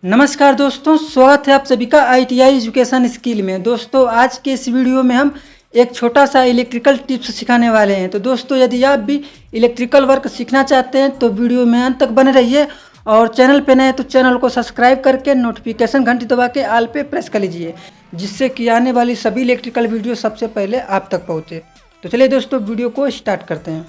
नमस्कार दोस्तों, स्वागत है आप सभी का ITI एजुकेशन स्किल में। दोस्तों आज के इस वीडियो में हम एक छोटा सा इलेक्ट्रिकल टिप्स सिखाने वाले हैं। तो दोस्तों यदि आप भी इलेक्ट्रिकल वर्क सीखना चाहते हैं तो वीडियो में अंत तक बने रहिए और चैनल पे नए तो चैनल को सब्सक्राइब करके नोटिफिकेशन घंटी दबा के ऑल पे प्रेस कर लीजिए, जिससे कि आने वाली सभी इलेक्ट्रिकल वीडियो सबसे पहले आप तक पहुँचे। तो चलिए दोस्तों वीडियो को स्टार्ट करते हैं।